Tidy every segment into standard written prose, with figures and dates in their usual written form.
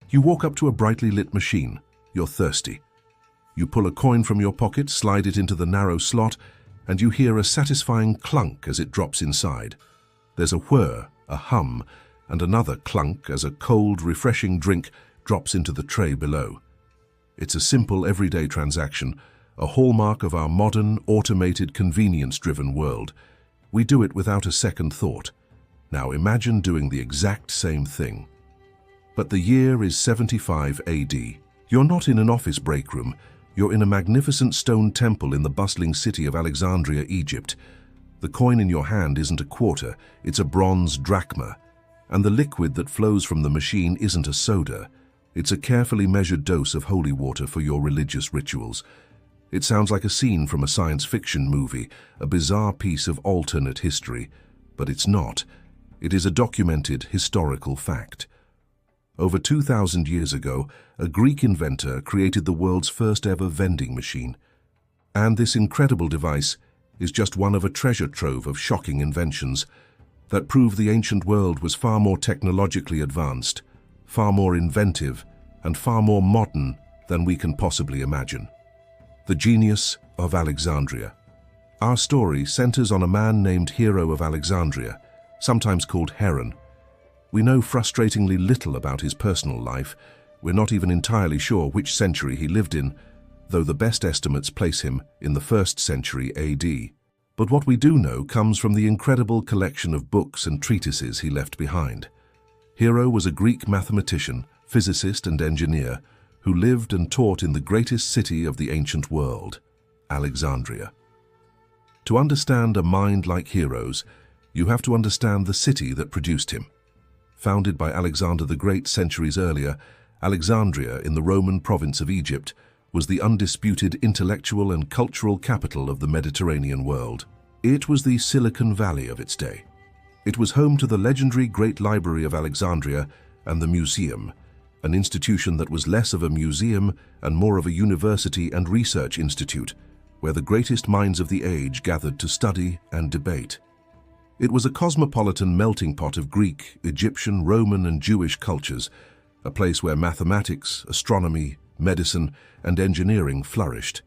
You walk up to a brightly lit machine. You're thirsty. You pull a coin from your pocket, slide it into the narrow slot, and you hear a satisfying clunk as it drops inside. There's a whir, a hum, and another clunk as a cold, refreshing drink drops into the tray below. It's a simple, everyday transaction, a hallmark of our modern, automated, convenience-driven world. We do it without a second thought. Now imagine doing the exact same thing. But the year is 75 AD. You're not in an office break room. You're in a magnificent stone temple in the bustling city of Alexandria, Egypt. The coin in your hand isn't a quarter, it's a bronze drachma. And the liquid that flows from the machine isn't a soda. It's a carefully measured dose of holy water for your religious rituals. It sounds like a scene from a science fiction movie, a bizarre piece of alternate history. But it's not. It is a documented historical fact. Over 2,000 years ago, a Greek inventor created the world's first ever vending machine. And this incredible device is just one of a treasure trove of shocking inventions that prove the ancient world was far more technologically advanced, far more inventive, and far more modern than we can possibly imagine. The Genius of Alexandria. Our story centers on a man named Hero of Alexandria, sometimes called Heron. We know frustratingly little about his personal life. We're not even entirely sure which century he lived in, though the best estimates place him in the 1st century AD. But what we do know comes from the incredible collection of books and treatises he left behind. Hero was a Greek mathematician, physicist, and engineer who lived and taught in the greatest city of the ancient world, Alexandria. To understand a mind like Hero's, you have to understand the city that produced him. Founded by Alexander the Great centuries earlier, Alexandria in the Roman province of Egypt was the undisputed intellectual and cultural capital of the Mediterranean world. It was the Silicon Valley of its day. It was home to the legendary Great Library of Alexandria and the Museum, an institution that was less of a museum and more of a university and research institute, where the greatest minds of the age gathered to study and debate. It was a cosmopolitan melting pot of Greek, Egyptian, Roman, and Jewish cultures, a place where mathematics, astronomy, medicine, and engineering flourished.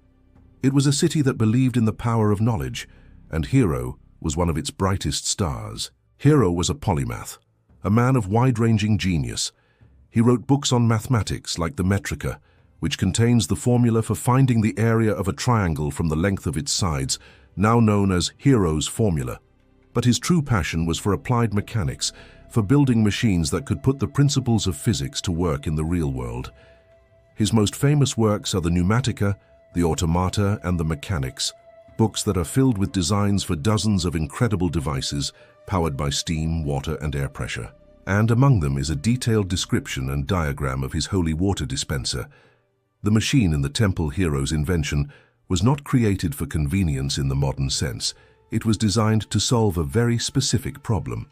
It was a city that believed in the power of knowledge, and Hero was one of its brightest stars. Hero was a polymath, a man of wide-ranging genius. He wrote books on mathematics like the Metrica, which contains the formula for finding the area of a triangle from the length of its sides, now known as Hero's formula. But his true passion was for applied mechanics, for building machines that could put the principles of physics to work in the real world. His most famous works are the Pneumatica, the Automata, and the Mechanics, books that are filled with designs for dozens of incredible devices powered by steam, water, and air pressure. And among them is a detailed description and diagram of his holy water dispenser. The machine in the temple Hero's invention was not created for convenience in the modern sense. It was designed to solve a very specific problem.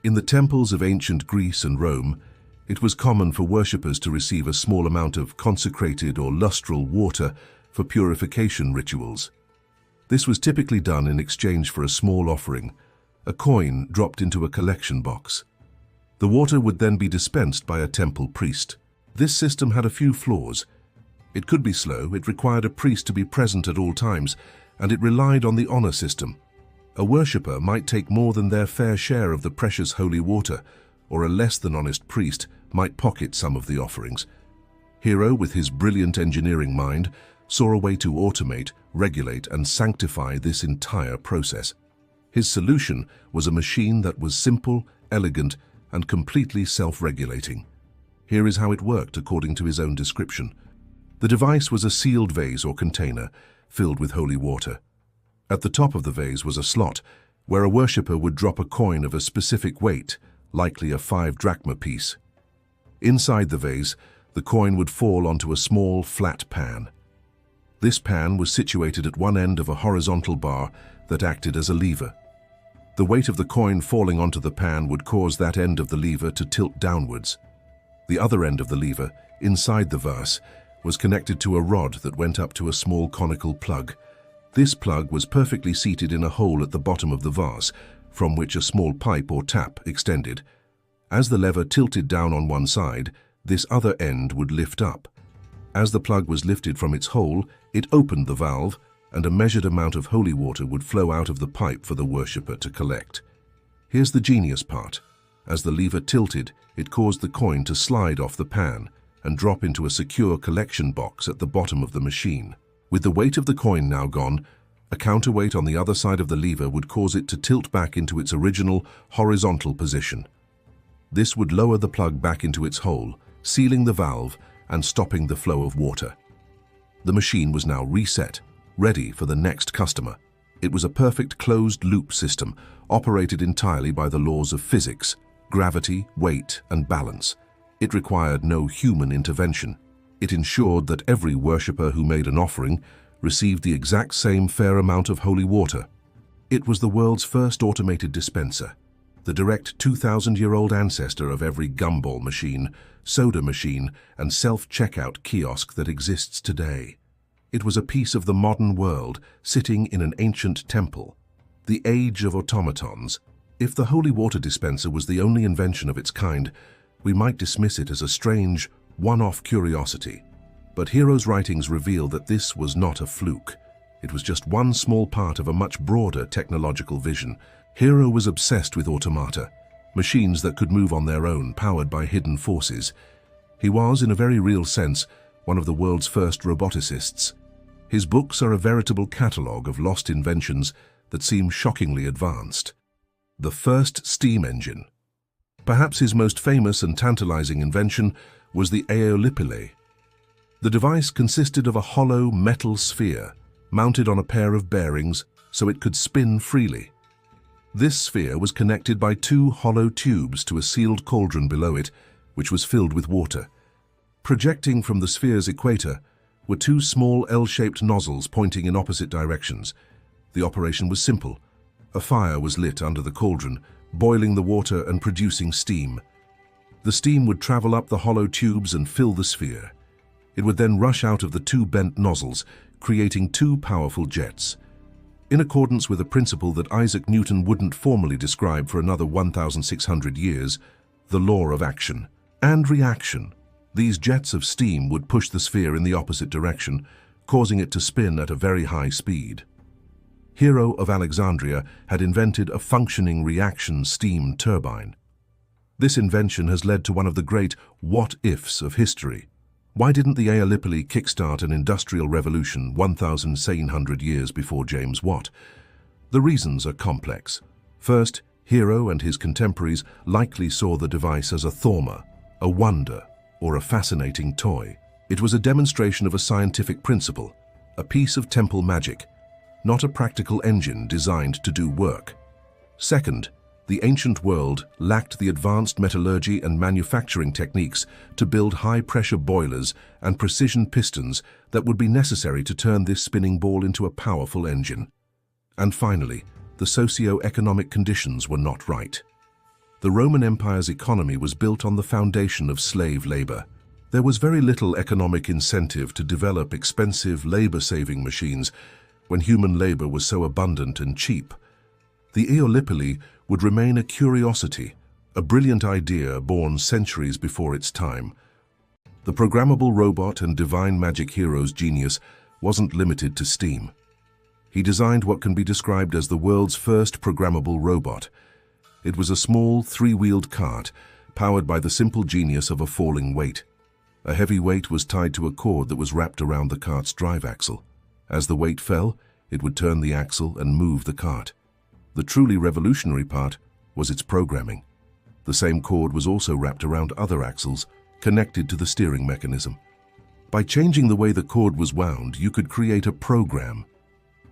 In the temples of ancient Greece and Rome, it was common for worshippers to receive a small amount of consecrated or lustral water for purification rituals. This was typically done in exchange for a small offering, a coin dropped into a collection box. The water would then be dispensed by a temple priest. This system had a few flaws. It could be slow, it required a priest to be present at all times, and it relied on the honor system. A worshipper might take more than their fair share of the precious holy water, or a less than honest priest might pocket some of the offerings. Hero, with his brilliant engineering mind, saw a way to automate, regulate, and sanctify this entire process. His solution was a machine that was simple, elegant, and completely self-regulating. Here is how it worked according to his own description. The device was a sealed vase or container, filled with holy water. At the top of the vase was a slot, where a worshipper would drop a coin of a specific weight, likely a 5 drachma piece. Inside the vase, the coin would fall onto a small, flat pan. This pan was situated at one end of a horizontal bar that acted as a lever. The weight of the coin falling onto the pan would cause that end of the lever to tilt downwards. The other end of the lever, inside the vase, was connected to a rod that went up to a small conical plug. This plug was perfectly seated in a hole at the bottom of the vase, from which a small pipe or tap extended. As the lever tilted down on one side, This other end would lift up. As the plug was lifted from its hole, it opened the valve, and a measured amount of holy water would flow out of the pipe for the worshipper to collect. Here's the genius part. As the lever tilted, it caused the coin to slide off the pan and drop into a secure collection box at the bottom of the machine. With the weight of the coin now gone, a counterweight on the other side of the lever would cause it to tilt back into its original horizontal position. This would lower the plug back into its hole, sealing the valve and stopping the flow of water. The machine was now reset, ready for the next customer. It was a perfect closed-loop system, operated entirely by the laws of physics, gravity, weight, and balance. It required no human intervention. It ensured that every worshipper who made an offering received the exact same fair amount of holy water. It was the world's first automated dispenser, the direct 2,000-year-old ancestor of every gumball machine, soda machine, and self-checkout kiosk that exists today. It was a piece of the modern world sitting in an ancient temple, the age of automatons. If the holy water dispenser was the only invention of its kind, we might dismiss it as a strange, one-off curiosity. But Hero's writings reveal that this was not a fluke. It was just one small part of a much broader technological vision. Hero was obsessed with automata, machines that could move on their own, powered by hidden forces. He was, in a very real sense, one of the world's first roboticists. His books are a veritable catalogue of lost inventions that seem shockingly advanced. The first steam engine. Perhaps his most famous and tantalizing invention was the aeolipile. The device consisted of a hollow metal sphere mounted on a pair of bearings so it could spin freely. This sphere was connected by two hollow tubes to a sealed cauldron below it, which was filled with water. Projecting from the sphere's equator were two small L-shaped nozzles pointing in opposite directions. The operation was simple. A fire was lit under the cauldron, boiling the water and producing steam. The steam would travel up the hollow tubes and fill the sphere. It would then rush out of the two bent nozzles, creating two powerful jets. In accordance with a principle that Isaac Newton wouldn't formally describe for another 1,600 years, the law of action and reaction, these jets of steam would push the sphere in the opposite direction, causing it to spin at a very high speed. Hero of Alexandria had invented a functioning reaction steam turbine. This invention has led to one of the great what-ifs of history. Why didn't the aeolipile kickstart an industrial revolution 1,700 years before James Watt? The reasons are complex. First, Hero and his contemporaries likely saw the device as a thauma, a wonder, or a fascinating toy. It was a demonstration of a scientific principle, a piece of temple magic, not a practical engine designed to do work. Second, the ancient world lacked the advanced metallurgy and manufacturing techniques to build high-pressure boilers and precision pistons that would be necessary to turn this spinning ball into a powerful engine. And finally, the socio-economic conditions were not right. The Roman Empire's economy was built on the foundation of slave labor. There was very little economic incentive to develop expensive labor-saving machines when human labor was so abundant and cheap. The aeolipile would remain a curiosity, a brilliant idea born centuries before its time. The programmable robot and divine magic hero's genius wasn't limited to steam. He designed what can be described as the world's first programmable robot. It was a small, three-wheeled cart, powered by the simple genius of a falling weight. A heavy weight was tied to a cord that was wrapped around the cart's drive axle. As the weight fell, it would turn the axle and move the cart. The truly revolutionary part was its programming. The same cord was also wrapped around other axles, connected to the steering mechanism. By changing the way the cord was wound, you could create a program.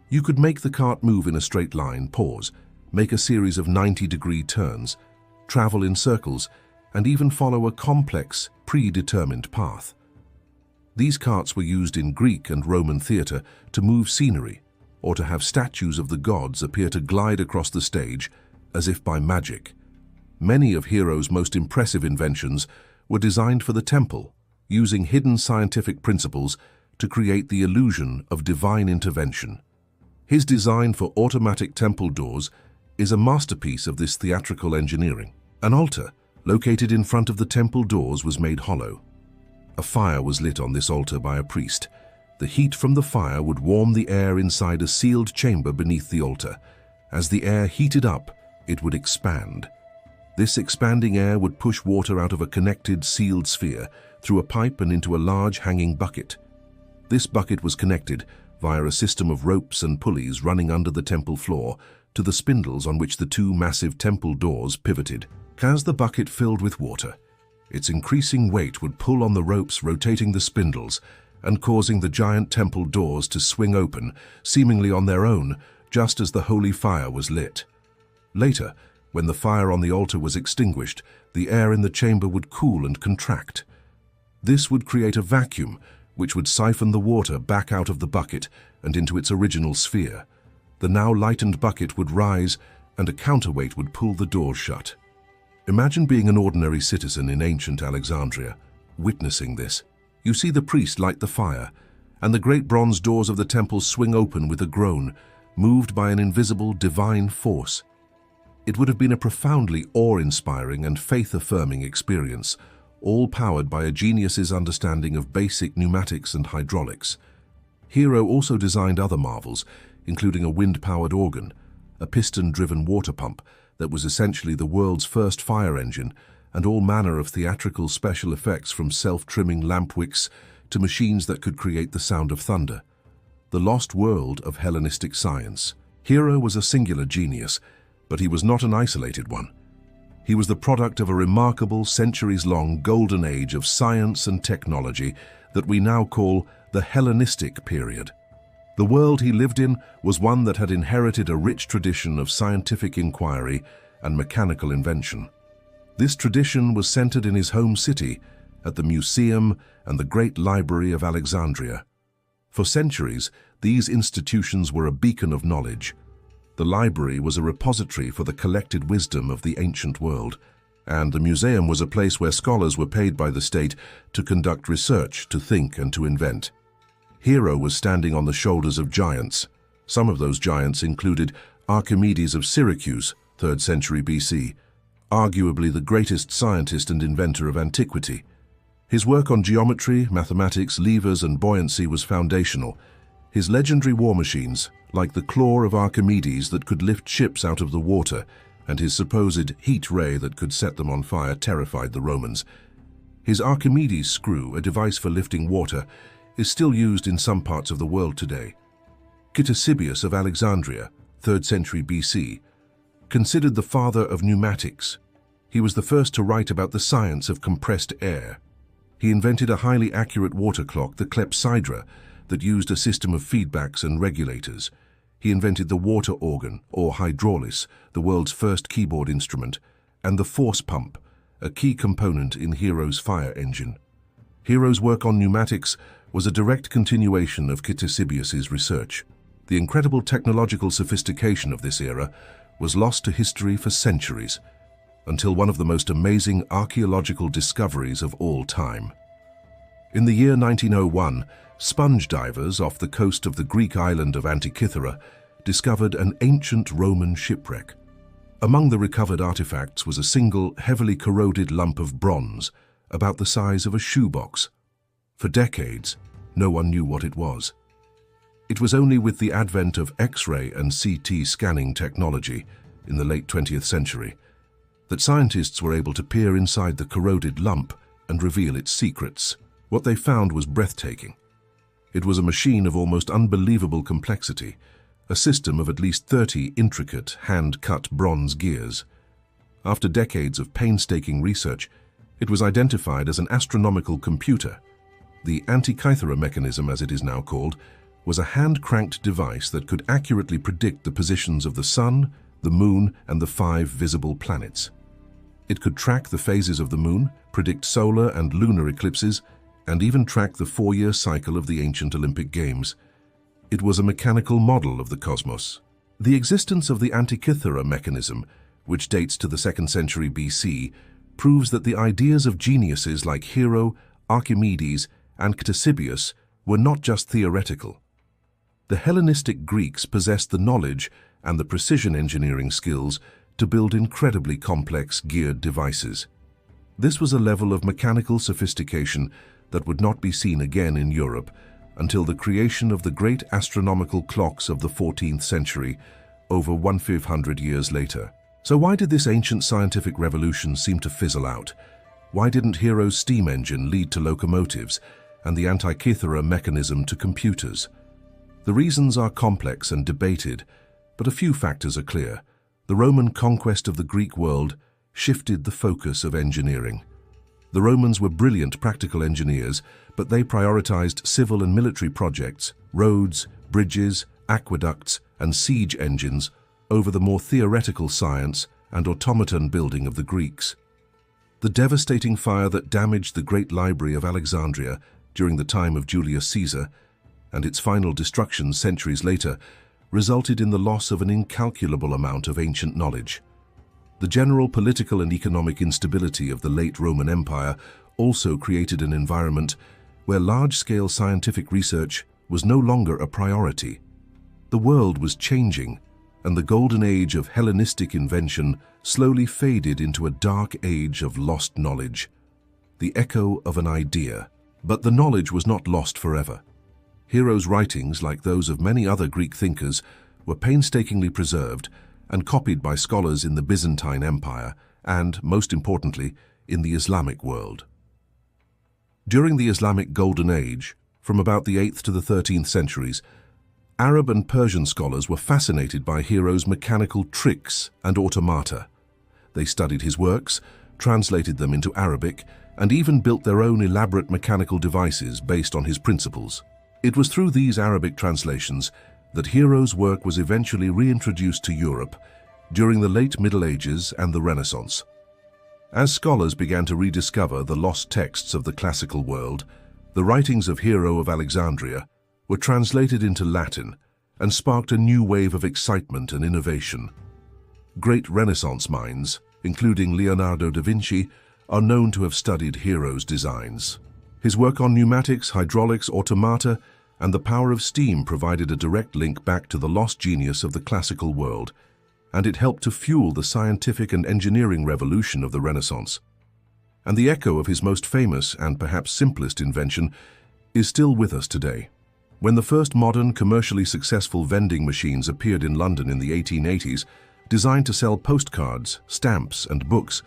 You could make the cart move in a straight line, pause, make a series of 90-degree turns, travel in circles, and even follow a complex, predetermined path. These carts were used in Greek and Roman theater to move scenery, or to have statues of the gods appear to glide across the stage as if by magic. Many of Hero's most impressive inventions were designed for the temple, using hidden scientific principles to create the illusion of divine intervention. His design for automatic temple doors is a masterpiece of this theatrical engineering. An altar located in front of the temple doors was made hollow. A fire was lit on this altar by a priest. The heat from the fire would warm the air inside a sealed chamber beneath the altar. As the air heated up, it would expand. This expanding air would push water out of a connected, sealed sphere through a pipe and into a large hanging bucket. This bucket was connected via a system of ropes and pulleys running under the temple floor to the spindles on which the two massive temple doors pivoted. As the bucket filled with water, its increasing weight would pull on the ropes rotating the spindles and causing the giant temple doors to swing open, seemingly on their own, just as the holy fire was lit. Later, when the fire on the altar was extinguished, the air in the chamber would cool and contract. This would create a vacuum, which would siphon the water back out of the bucket and into its original sphere. The now lightened bucket would rise, and a counterweight would pull the doors shut. Imagine being an ordinary citizen in ancient Alexandria, witnessing this. You see the priest light the fire, and the great bronze doors of the temple swing open with a groan, moved by an invisible divine force. It would have been a profoundly awe-inspiring and faith-affirming experience, all powered by a genius's understanding of basic pneumatics and hydraulics. Hero also designed other marvels, including a wind-powered organ, a piston-driven water pump that was essentially the world's first fire engine, and all manner of theatrical special effects from self-trimming lamp wicks to machines that could create the sound of thunder. The lost world of Hellenistic science. Hero was a singular genius, but he was not an isolated one. He was the product of a remarkable centuries-long golden age of science and technology that we now call the Hellenistic period. The world he lived in was one that had inherited a rich tradition of scientific inquiry and mechanical invention. This tradition was centered in his home city, at the Museum and the Great Library of Alexandria. For centuries, these institutions were a beacon of knowledge. The library was a repository for the collected wisdom of the ancient world, and the museum was a place where scholars were paid by the state to conduct research, to think, and to invent. Hero was standing on the shoulders of giants. Some of those giants included Archimedes of Syracuse, 3rd century BC, arguably the greatest scientist and inventor of antiquity. His work on geometry, mathematics, levers, and buoyancy was foundational. His legendary war machines, like the claw of Archimedes that could lift ships out of the water, and his supposed heat ray that could set them on fire, terrified the Romans. His Archimedes screw, a device for lifting water, is still used in some parts of the world today. Ctesibius of Alexandria, 3rd century BC, considered the father of pneumatics. He was the first to write about the science of compressed air. He invented a highly accurate water clock, the clepsydra, that used a system of feedbacks and regulators. He invented the water organ, or hydraulis, the world's first keyboard instrument, and the force pump, a key component in Hero's fire engine. Hero's work on pneumatics was a direct continuation of Ctesibius's research. The incredible technological sophistication of this era was lost to history for centuries, until one of the most amazing archaeological discoveries of all time. In the year 1901, sponge divers off the coast of the Greek island of Antikythera discovered an ancient Roman shipwreck. Among the recovered artifacts was a single, heavily corroded lump of bronze, about the size of a shoebox. For decades, no one knew what it was. It was only with the advent of X-ray and CT scanning technology in the late 20th century that scientists were able to peer inside the corroded lump and reveal its secrets. What they found was breathtaking. It was a machine of almost unbelievable complexity, a system of at least 30 intricate, hand-cut bronze gears. After decades of painstaking research, it was identified as an astronomical computer. The Antikythera mechanism, as it is now called, was a hand-cranked device that could accurately predict the positions of the sun, the moon, and the 5 visible planets. It could track the phases of the moon, predict solar and lunar eclipses, and even track the 4-year cycle of the ancient Olympic Games. It was a mechanical model of the cosmos. The existence of the Antikythera mechanism, which dates to the 2nd century BC, proves that the ideas of geniuses like Hero, Archimedes, and Ctesibius were not just theoretical. The Hellenistic Greeks possessed the knowledge and the precision engineering skills to build incredibly complex geared devices. This was a level of mechanical sophistication that would not be seen again in Europe until the creation of the great astronomical clocks of the 14th century, over 1,500 years later. So why did this ancient scientific revolution seem to fizzle out? Why didn't Hero's steam engine lead to locomotives and the Antikythera mechanism to computers? The reasons are complex and debated, but a few factors are clear. The Roman conquest of the Greek world shifted the focus of engineering. The Romans were brilliant practical engineers, but they prioritized civil and military projects, roads, bridges, aqueducts, and siege engines over the more theoretical science and automaton building of the Greeks. The devastating fire that damaged the great library of Alexandria during the time of Julius Caesar, and its final destruction centuries later, resulted in the loss of an incalculable amount of ancient knowledge. The general political and economic instability of the late Roman Empire also created an environment where large-scale scientific research was no longer a priority. The world was changing, and the golden age of Hellenistic invention slowly faded into a dark age of lost knowledge, the echo of an idea. But the knowledge was not lost forever. Hero's writings, like those of many other Greek thinkers, were painstakingly preserved and copied by scholars in the Byzantine Empire and, most importantly, in the Islamic world. During the Islamic Golden Age, from about the 8th to the 13th centuries, Arab and Persian scholars were fascinated by Hero's mechanical tricks and automata. They studied his works, translated them into Arabic, and even built their own elaborate mechanical devices based on his principles. It was through these Arabic translations that Hero's work was eventually reintroduced to Europe during the late Middle Ages and the Renaissance. As scholars began to rediscover the lost texts of the classical world, the writings of Hero of Alexandria were translated into Latin and sparked a new wave of excitement and innovation. Great Renaissance minds, including Leonardo da Vinci, are known to have studied Hero's designs. His work on pneumatics, hydraulics, automata, and the power of steam provided a direct link back to the lost genius of the classical world, and it helped to fuel the scientific and engineering revolution of the Renaissance. And the echo of his most famous and perhaps simplest invention is still with us today. When the first modern, commercially successful vending machines appeared in London in the 1880s, designed to sell postcards, stamps, and books,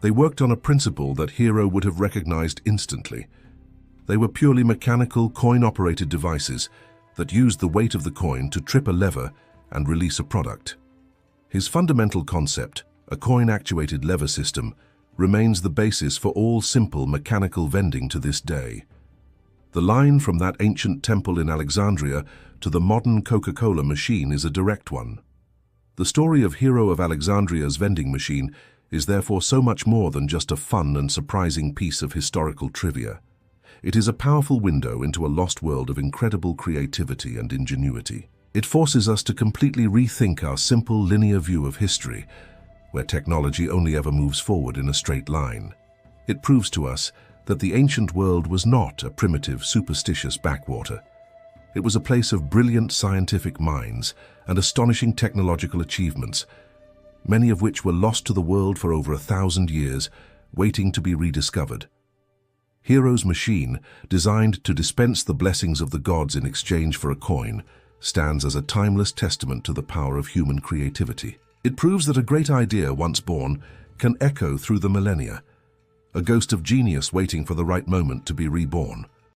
they worked on a principle that Hero would have recognized instantly. They were purely mechanical, coin-operated devices that used the weight of the coin to trip a lever and release a product. His fundamental concept, a coin-actuated lever system, remains the basis for all simple mechanical vending to this day. The line from that ancient temple in Alexandria to the modern Coca-Cola machine is a direct one. The story of Hero of Alexandria's vending machine is therefore so much more than just a fun and surprising piece of historical trivia. It is a powerful window into a lost world of incredible creativity and ingenuity. It forces us to completely rethink our simple linear view of history, where technology only ever moves forward in a straight line. It proves to us that the ancient world was not a primitive, superstitious backwater. It was a place of brilliant scientific minds and astonishing technological achievements, many of which were lost to the world for over 1,000 years, waiting to be rediscovered. Hero's machine, designed to dispense the blessings of the gods in exchange for a coin, stands as a timeless testament to the power of human creativity. It proves that a great idea once born can echo through the millennia, a ghost of genius waiting for the right moment to be reborn.